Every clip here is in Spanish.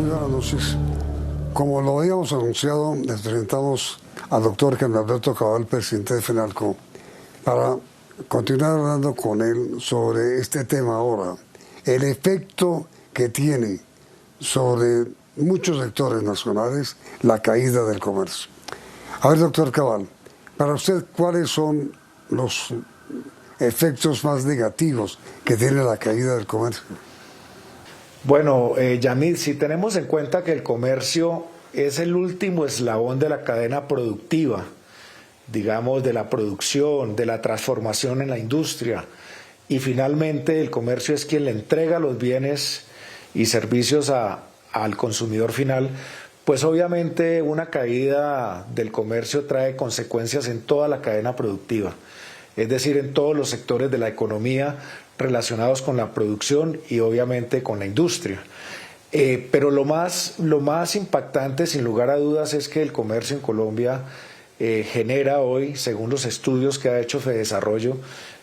Muy buenas noches. Como lo habíamos anunciado, les presentamos al doctor Carlos Alberto Cabal, presidente de FENALCO, para continuar hablando con él sobre este tema ahora, el efecto que tiene sobre muchos sectores nacionales la caída del comercio. A ver, doctor Cabal, para usted, ¿cuáles son los efectos más negativos que tiene la caída del comercio? Bueno, Yamid, si tenemos en cuenta que el comercio es el último eslabón de la cadena productiva, digamos, de la producción, de la transformación en la industria, y finalmente el comercio es quien le entrega los bienes y servicios al consumidor final, pues obviamente una caída del comercio trae consecuencias en toda la cadena productiva, es decir, en todos los sectores de la economía relacionados con la producción y obviamente con la industria. Pero lo más impactante, sin lugar a dudas, es que el comercio en Colombia genera hoy, según los estudios que ha hecho Fedesarrollo,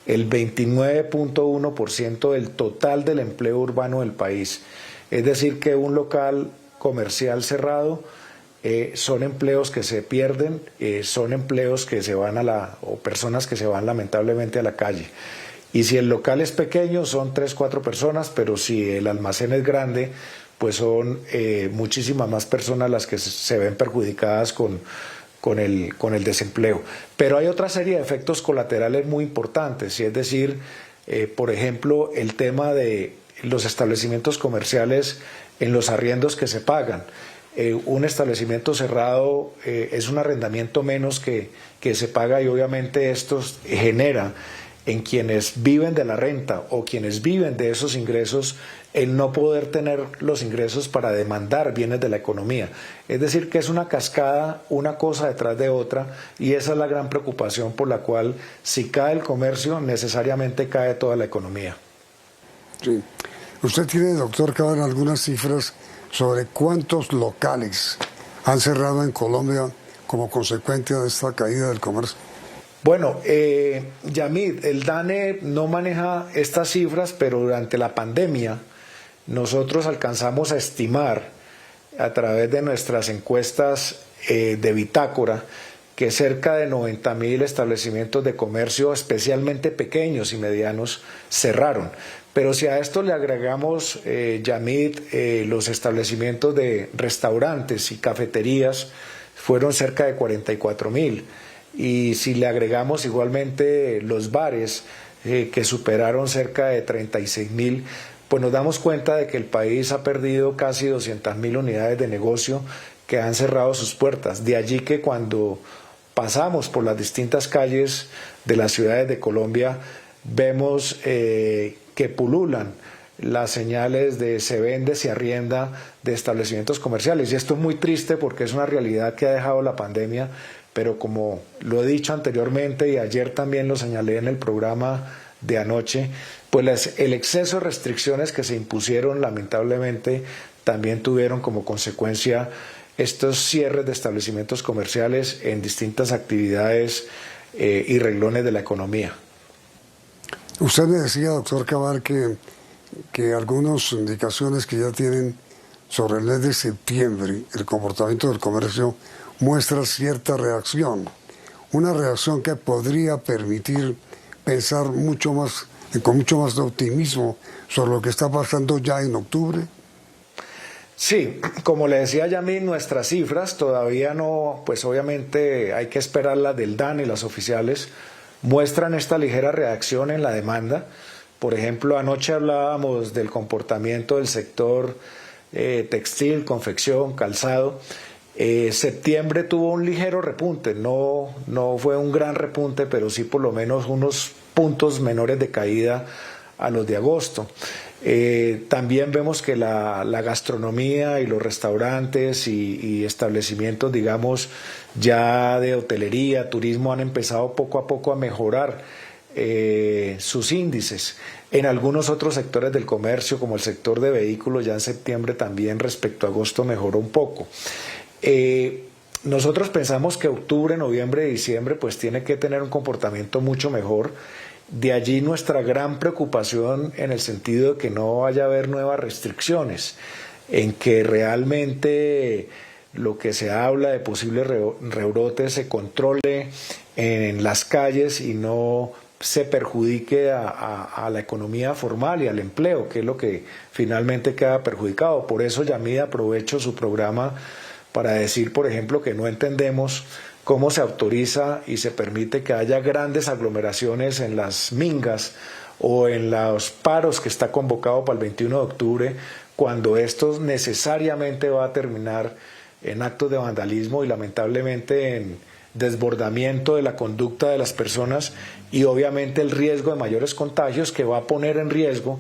el 29.1% del total del empleo urbano del país. Es decir, que un local comercial cerrado son empleos que se pierden, son empleos que se van o personas que se van lamentablemente a la calle. Y si el local es pequeño son 3, 4 personas, pero si el almacén es grande, pues son muchísimas más personas las que se ven perjudicadas con el desempleo. Pero hay otra serie de efectos colaterales muy importantes, y es decir, por ejemplo, el tema de los establecimientos comerciales en los arriendos que se pagan. Un establecimiento cerrado es un arrendamiento menos que se paga, y obviamente esto genera en quienes viven de la renta o quienes viven de esos ingresos el no poder tener los ingresos para demandar bienes de la economía. Es decir, que es una cascada, una cosa detrás de otra, y esa es la gran preocupación por la cual si cae el comercio necesariamente cae toda la economía. Sí. ¿Usted tiene, doctor Cabal, algunas cifras sobre cuántos locales han cerrado en Colombia como consecuencia de esta caída del comercio? Bueno, Yamid, el DANE no maneja estas cifras, pero durante la pandemia nosotros alcanzamos a estimar a través de nuestras encuestas de bitácora que cerca de 90.000 establecimientos de comercio, especialmente pequeños y medianos, cerraron. Pero si a esto le agregamos, Yamid, los establecimientos de restaurantes y cafeterías, fueron cerca de 44.000. Y si le agregamos igualmente los bares, que superaron cerca de 36.000, pues nos damos cuenta de que el país ha perdido casi 200.000 unidades de negocio que han cerrado sus puertas. De allí que cuando pasamos por las distintas calles de las ciudades de Colombia, vemos que pululan las señales de se vende, se arrienda de establecimientos comerciales. Y esto es muy triste porque es una realidad que ha dejado la pandemia, pero como lo he dicho anteriormente y ayer también lo señalé en el programa de anoche, pues el exceso de restricciones que se impusieron lamentablemente también tuvieron como consecuencia estos cierres de establecimientos comerciales en distintas actividades y renglones de la economía. Usted me decía, doctor Cabal, que algunas indicaciones que ya tienen sobre el mes de septiembre, el comportamiento del comercio muestra cierta reacción, una reacción que podría permitir pensar con mucho más de optimismo sobre lo que está pasando ya en octubre. Sí, como le decía Yamil, nuestras cifras todavía no, pues obviamente hay que esperar las del DANE, las oficiales, muestran esta ligera reacción en la demanda. Por ejemplo, anoche hablábamos del comportamiento del sector textil, confección, calzado. Septiembre tuvo un ligero repunte, no fue un gran repunte, pero sí por lo menos unos puntos menores de caída a los de agosto. También vemos que la gastronomía y los restaurantes y establecimientos, digamos, ya de hotelería, turismo, han empezado poco a poco a mejorar sus índices. En algunos otros sectores del comercio, como el sector de vehículos, ya en septiembre también respecto a agosto mejoró un poco. Nosotros pensamos que octubre, noviembre y diciembre pues tiene que tener un comportamiento mucho mejor. De allí nuestra gran preocupación en el sentido de que no vaya a haber nuevas restricciones. en que realmente lo que se habla de posibles rebrotes se controle en las calles y no se perjudique a la economía formal y al empleo, que es lo que finalmente queda perjudicado. Por eso Yamid aprovecho su programa para decir, por ejemplo, que no entendemos cómo se autoriza y se permite que haya grandes aglomeraciones en las mingas o en los paros que está convocado para el 21 de octubre, cuando esto necesariamente va a terminar en actos de vandalismo y lamentablemente en desbordamiento de la conducta de las personas y obviamente el riesgo de mayores contagios que va a poner en riesgo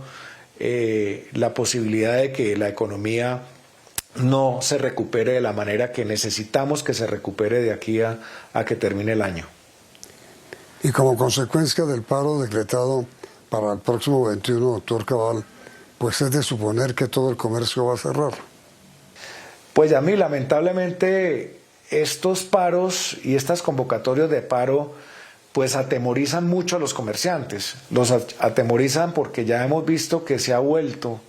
la posibilidad de que la economía no se recupere de la manera que necesitamos que se recupere de aquí a que termine el año. Y como consecuencia del paro decretado para el próximo 21, doctor Cabal, pues es de suponer que todo el comercio va a cerrar. Pues a mí, lamentablemente, estos paros y estas convocatorias de paro pues atemorizan mucho a los comerciantes. Los atemorizan porque ya hemos visto que se ha vuelto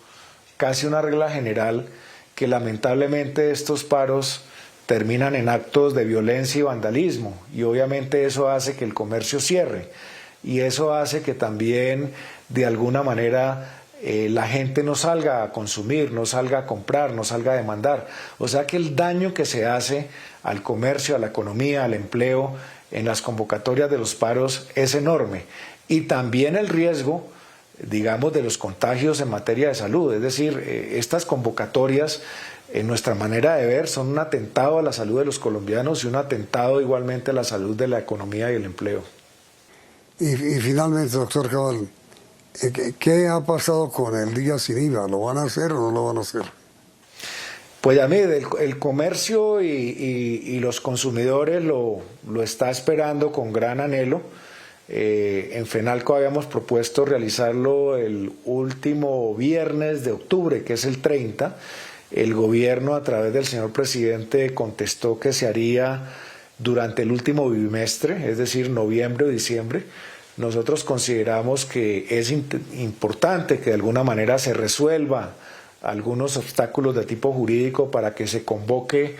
casi una regla general que lamentablemente estos paros terminan en actos de violencia y vandalismo, y obviamente eso hace que el comercio cierre, y eso hace que también de alguna manera la gente no salga a consumir, no salga a comprar, no salga a demandar. O sea que el daño que se hace al comercio, a la economía, al empleo en las convocatorias de los paros es enorme, y también el riesgo, digamos, de los contagios en materia de salud. Es decir, estas convocatorias, en nuestra manera de ver, son un atentado a la salud de los colombianos y un atentado igualmente a la salud de la economía y el empleo. Y finalmente, doctor Cabal, ¿qué ha pasado con el día sin IVA? ¿Lo van a hacer o no lo van a hacer? Pues a mí el comercio y los consumidores lo está esperando con gran anhelo. En FENALCO habíamos propuesto realizarlo el último viernes de octubre, que es el 30. El gobierno, a través del señor presidente, contestó que se haría durante el último bimestre, es decir, noviembre o diciembre. Nosotros consideramos que es importante que de alguna manera se resuelva algunos obstáculos de tipo jurídico para que se convoque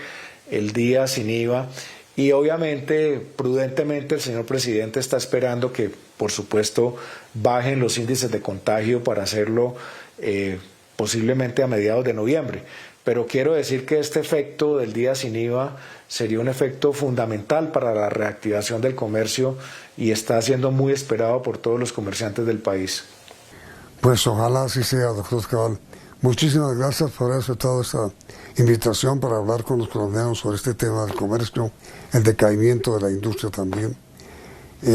el día sin IVA. Y obviamente, prudentemente, el señor presidente está esperando que, por supuesto, bajen los índices de contagio para hacerlo posiblemente a mediados de noviembre. Pero quiero decir que este efecto del día sin IVA sería un efecto fundamental para la reactivación del comercio y está siendo muy esperado por todos los comerciantes del país. Pues ojalá así sea, doctor Cabal. Muchísimas gracias por haber aceptado esta invitación para hablar con los colombianos sobre este tema del comercio, el decaimiento de la industria también.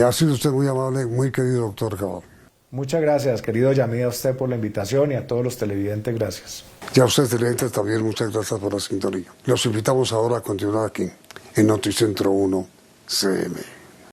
Ha sido usted muy amable, muy querido doctor Cabal. Muchas gracias, querido Yamid, a usted por la invitación y a todos los televidentes, gracias. Y a ustedes televidentes también, muchas gracias por la sintonía. Los invitamos ahora a continuar aquí en Noticentro 1 CM.